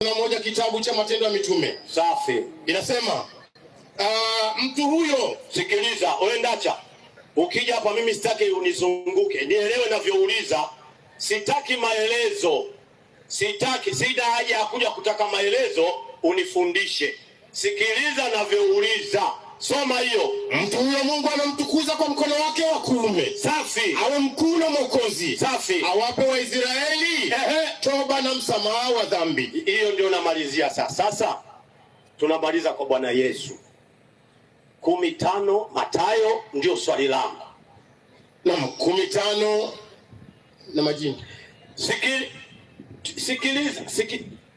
Na moja kitabu cha Matendo ya Mitume. Safi. Inasema mtu huyo, sikiliza, Oendacha. Ukija hapa mimi sitaki unizunguke. Nielewe navyouliza. Sitaki maelezo. Sina haja ya kuja kutaka maelezo unifundishe. Sikiliza navyouliza. Soma hiyo. Mtu huyo Mungu anamtukuza kwa mkono wake wa kuume. Safi. Awe mkuu na Mwokozi. Safi. Awape Waisraeli toba na msamaha wa dhambi. Hiyo ndio namalizia sasa. Sasa tunamaliza kwa Bwana Yesu. 15 Mathayo ndio swali langu. Na 15 na majina. Sikiliza.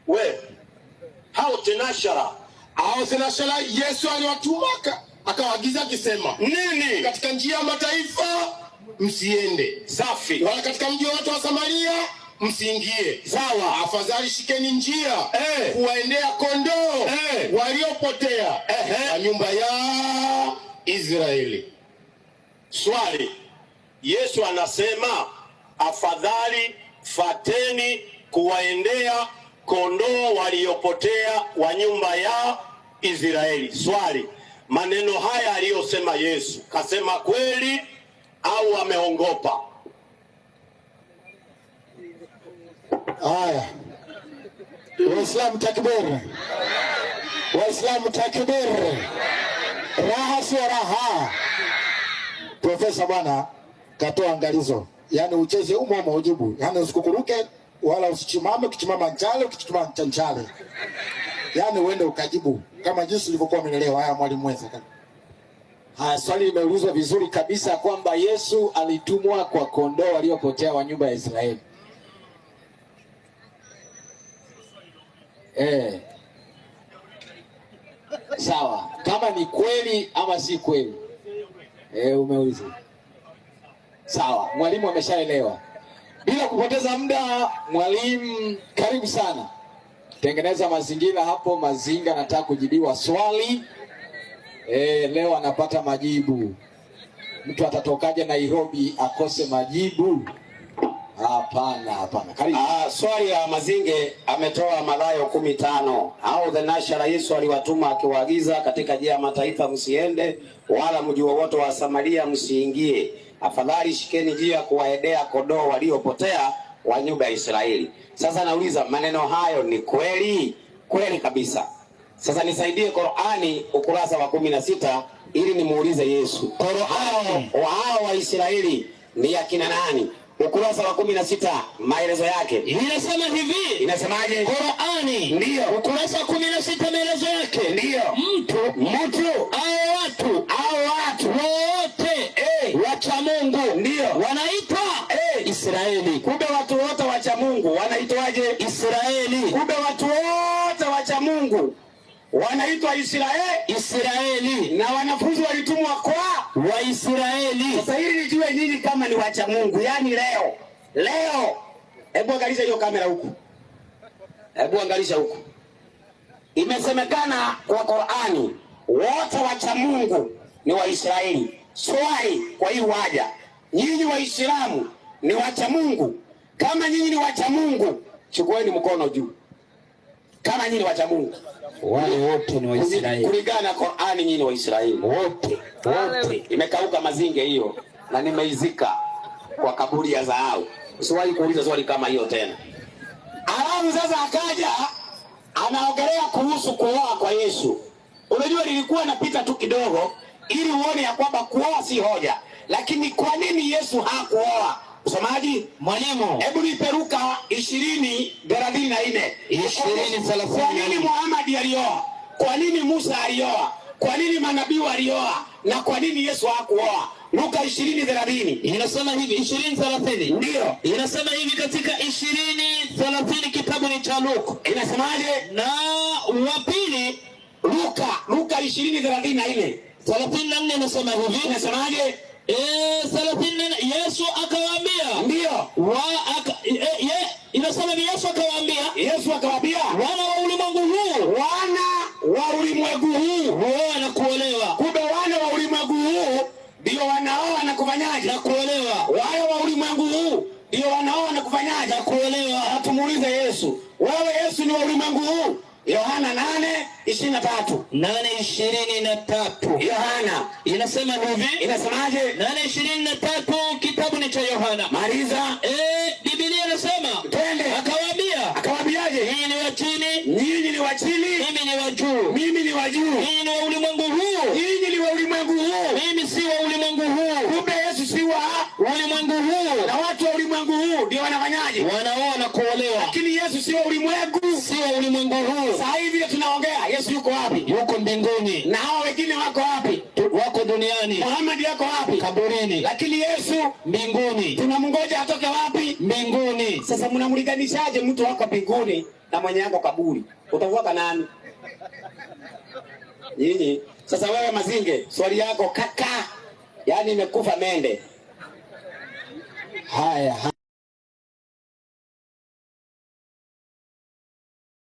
We. Hao tenashara Yesu aliwatuma akawaagiza akisema, nini? Katika njia ya mataifa msiende. Safi. Wala katika mji wa watu wa Samaria msiingie. Sawa. Afadhali shikeni njia kuwaendea kondoo waliopotea wa nyumba ya Israeli. Swali. Yesu anasema afadhali fateni kuwaendea kondoo waliopotea wa nyumba ya Israeli. Swali. Maneno haya aliyosema Yesu kasema kweli au ameongopa? Haya. Waislamu takbir. Waislamu takbir. Raha sio raha. Profesa bwana katoa angalizo. Yaani ucheze umo ujibu. Yaani usikukuruke wala usichimame, ukichimama njale, ukichimama chanchale. Yaani uende ukajibu kama jinsi ulivyokuwa umeelewa. Haya mwalimu mwenza. Swali limeulizwa vizuri kabisa kwamba Yesu alitumwa kwa kondoo waliopotea wa nyumba ya Israeli. Sawa. Kama ni kweli ama si kweli. Umeuliza. Sawa. Mwalimu ameshaelewa. Bila kupoteza muda, mwalimu karibu sana. Tengeneza mazingira hapo, Mazinga nataka kujibiwa swali. Leo anapata majibu. Mtu atatokaje Nairobi akose majibu? Hapana. Karibu. Swali ya Mazinge ametoa Mathayo 15. Au the nashara Yesu aliwatuma akiwaagiza katika njia ya mataifa msiende, wala mji wowote wa Samaria msiingie. Afadhali shikeni njia kuwaendea kondoo waliopotea wa nyumba ya Israeli. Sasa nauliza maneno hayo ni kweli? Kweli kabisa. Sasa nisaidie Qur'ani ukurasa wa 16 ili nimuulize Yesu. Qur'ani wao wa Israeli ni akina nani? Ukurasa wa 16 maelezo yake. Inasema hivi. Inasemaje? Qur'ani. Ndio. Ukurasa wa 16 maelezo yake. Ndio. Mtu au watu wote wacha Mungu ndio wanaitwa Israeli. Kumbe watu wote wacha Mungu wanaitwaje? Israeli. Kumbe watu wote wacha Mungu wanaitwa Israeli. Na wanafunzi walitumwa kwa Waisraeli. Sasa hili nijue nyinyi kama ni wacha Mungu. Yaani leo hebu angalisha hiyo kamera huku. Hebu angalisha huku. Imesemekana kwa Qur'ani wote wacha Mungu ni Waisraeli. Swali kwa hii waja, nyinyi Waislamu ni wacha Mungu? Kama nyinyi ni wacha Mungu, chukueni mkono juu. Kama nyinyi ni wacha Mungu. Wale wote ni Waisraeli. Kulingana na Qur'ani nyinyi Waisraeli. Wote. Imekauka Mazinge hiyo na nimeizika kwa kaburi ya dhahabu. Usiwahi kuuliza swali kama hiyo tena. Alafu sasa akaja anaongelea kuhusu kuoa kwa Yesu. Unajua nilikuwa napita tu kidogo ili uone ya kwamba kuoa si hoja. Lakini kwa nini Yesu hakuoa? Msomaji, mwalimu, hebu niperuka 20:34. 20:34. Kwa nini Muhammad alioa? Kwa nini Musa alioa? Kwa nini manabii walioa? Na kwa nini Yesu hakuoa? Luka 20:30. Inasema hivi 20:30. Ndio. Inasema hivi katika 20:30 kitabu ni cha Luka. Inasemaje? Na wa pili Luka 20:34. 34 inasema hivi. Inasemaje? 34 Yesu akawaambia. Ndio. Inasema ni Yesu akawaambia. Wana wa ulimwengu huu huoa na kuolewa. Kumbe wana wa ulimwengu huu ndio wanaoa na kufanyaje? Na kuolewa. Wale wa ulimwengu huu ndio wanaoa na kufanyaje? Na kuolewa. Tumuulize Yesu. Wewe Yesu ni wa ulimwengu huu? 8:23. 8:23. Yohana Inasema hivi. inasemaje? 8:23 kitabu ni cha Yohana. Maliza. Biblia inasema twende. Akawaambiaje? Ninyi ni wa chini, nyinyi ni wa chini, mimi ni wa juu. mimi ni wa juu. Ninyi ni wa ulimwengu huu, nyinyi ni wa ulimwengu huu, mimi si wa ulimwengu huu. Kumbe Yesu si wa ulimwengu huu, na watu wa ulimwengu huu ndio wanafanyaje? Wanaoa na kuolewa. Lakini Yesu si wa ulimwengu, si wa ulimwengu huu. Sasa hivi tunaongea Yesu yuko wapi? Yuko mbinguni. Na hao wengine wako wapi? Wako duniani. Muhammad yako wapi? Kaburini. Lakini Yesu mbinguni. Tunamngoja atoke wapi? Mbinguni. Sasa mnamlinganishaje mtu wako mbinguni na mwenye yako kaburi? Utavuka nani? Nyinyi. Sasa wewe Mazinge, swali yako kaka, yani imekufa mende. Haya.